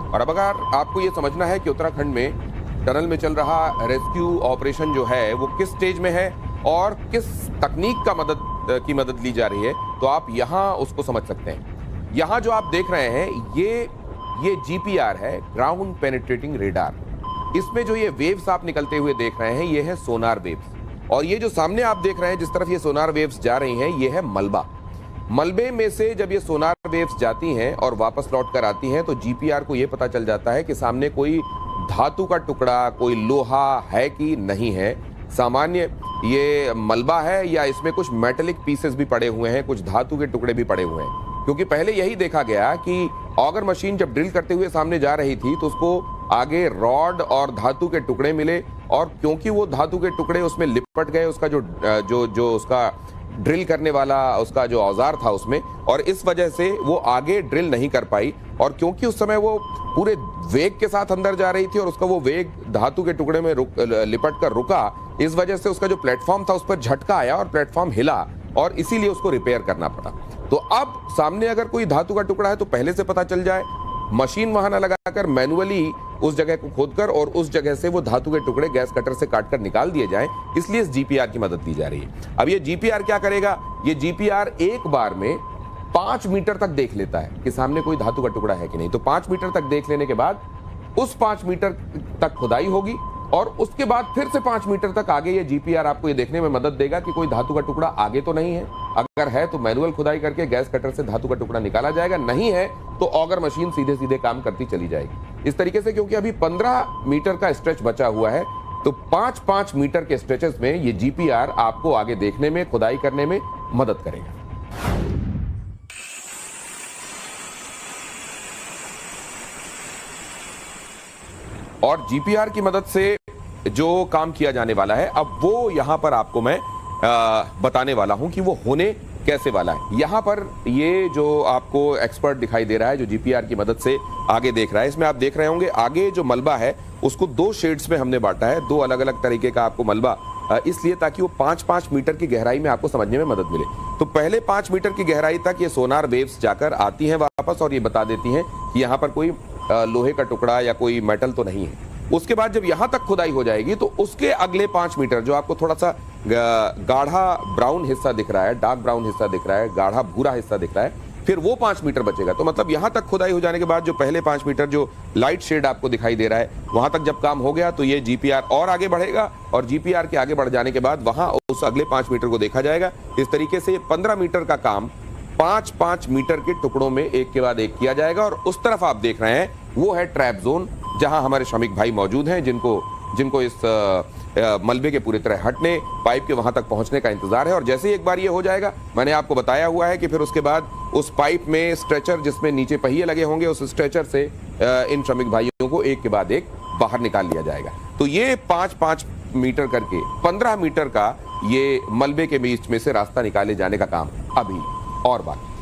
और अब अगर आपको ये समझना है कि उत्तराखंड में टनल में चल रहा रेस्क्यू ऑपरेशन जो है वो किस स्टेज में है और किस तकनीक की मदद ली जा रही है, तो आप यहाँ उसको समझ सकते हैं। यहाँ जो आप देख रहे हैं ये GPR है, ग्राउंड पेनिट्रेटिंग रेडार। इसमें जो ये वेव्स आप निकलते हुए देख रहे हैं ये है सोनार वेव्स, और ये जो सामने आप देख रहे हैं जिस तरफ ये सोनार वेव्स जा रही हैं ये है मलबा। मलबे में से जब ये सोनार वेव्स जाती हैं और वापस लौट कर आती हैं तो GPR को ये पता चल जाता है कि सामने कोई धातु का टुकड़ा, कोई लोहा है कि नहीं है। सामान्य ये मलबा है या इसमें कुछ मेटेलिक पीसेस भी पड़े हुए हैं, कुछ धातु के टुकड़े भी पड़े हुए हैं, क्योंकि पहले यही देखा गया कि ऑगर मशीन जब ड्रिल करते हुए सामने जा रही थी तो उसको आगे रॉड और धातु के टुकड़े मिले, और क्योंकि वो धातु के टुकड़े उसमें लिपट गए, उसका जो उसका ड्रिल करने वाला उसका जो औजार था उसमें, और इस वजह से वो आगे ड्रिल नहीं कर पाई। और क्योंकि उस समय वो पूरे वेग के साथ अंदर जा रही थी और उसका वो वेग धातु के टुकड़े में लिपट कर रुका, इस वजह से उसका जो प्लेटफॉर्म था उस पर झटका आया और प्लेटफॉर्म हिला, और इसीलिए उसको रिपेयर करना पड़ा। तो अब सामने अगर कोई धातु का टुकड़ा है तो पहले से पता चल जाए, मशीन वहां न लगाकर मैनुअली उस जगह को खोदकर और उस जगह से वो धातु के टुकड़े गैस कटर से काटकर निकाल दिए जाएं, इसलिए इस GPR की मदद ली जा रही है। अब ये GPR क्या करेगा, ये GPR एक बार में 5 मीटर तक देख लेता है कि सामने कोई धातु का टुकड़ा है कि नहीं। तो 5 मीटर तक देख लेने के बाद उस 5 मीटर तक खुदाई होगी, और उसके बाद फिर से 5 मीटर तक आगे ये GPR आपको ये देखने में मदद देगा कि कोई धातु का टुकड़ा आगे तो नहीं है। अगर है तो मैनुअल खुदाई करके गैस कटर से धातु का टुकड़ा निकाला जाएगा, नहीं है तो ऑगर मशीन सीधे सीधे काम करती चली जाएगी। इस तरीके से, क्योंकि अभी 15 मीटर का स्ट्रेच बचा हुआ है, तो 5-5 मीटर के स्ट्रेचेस में ये GPR आपको आगे देखने में, खुदाई करने में मदद करेगा। और GPR की मदद से जो काम किया जाने वाला है, अब वो यहां पर आपको मैं बताने वाला हूं कि वो होने कैसे वाला है। यहां पर ये जो आपको एक्सपर्ट दिखाई दे रहा है जो GPR की मदद से आगे देख रहा है, इसमें आप देख रहे होंगे आगे जो मलबा है उसको 2 शेड्स में हमने बांटा है, 2 अलग अलग तरीके का आपको मलबा, इसलिए ताकि वो 5-5 मीटर की गहराई में आपको समझने में मदद मिले। तो पहले 5 मीटर की गहराई तक ये सोनार वेव्स जाकर आती हैं वापस और ये बता देती हैं कि यहाँ पर कोई लोहे का टुकड़ा या कोई मेटल तो नहीं है। उसके बाद जब यहां तक खुदाई हो जाएगी तो उसके अगले 5 मीटर जो आपको थोड़ा सा गाढ़ा ब्राउन हिस्सा दिख रहा है, डार्क ब्राउन हिस्सा दिख रहा है, गाढ़ा भूरा हिस्सा दिख रहा है, फिर वो 5 मीटर बचेगा। तो मतलब यहां तक खुदाई हो जाने के बाद जो पहले 5 मीटर जो लाइट शेड आपको दिखाई दे रहा है, वहां तक जब काम हो गया तो ये GPR और आगे बढ़ेगा, और GPR के आगे बढ़ जाने के बाद वहां उस अगले 5 मीटर को देखा जाएगा। इस तरीके से 15 मीटर का काम 5-5 मीटर के टुकड़ों में एक के बाद एक किया जाएगा। और उस तरफ आप देख रहे हैं वो है ट्रैप जोन, जहां हमारे श्रमिक भाई मौजूद हैं जिनको इस मलबे के पूरी तरह हटने, पाइप के वहां तक पहुंचने का इंतजार है। और जैसे ही एक बार ये हो जाएगा, मैंने आपको बताया हुआ है कि फिर उसके बाद उस पाइप में स्ट्रेचर जिसमें नीचे पहिए लगे होंगे, उस स्ट्रेचर से इन श्रमिक भाइयों को एक के बाद एक बाहर निकाल लिया जाएगा। तो ये 5-5 मीटर करके 15 मीटर का ये मलबे के बीच में से रास्ता निकाले जाने का काम अभी और बाकी।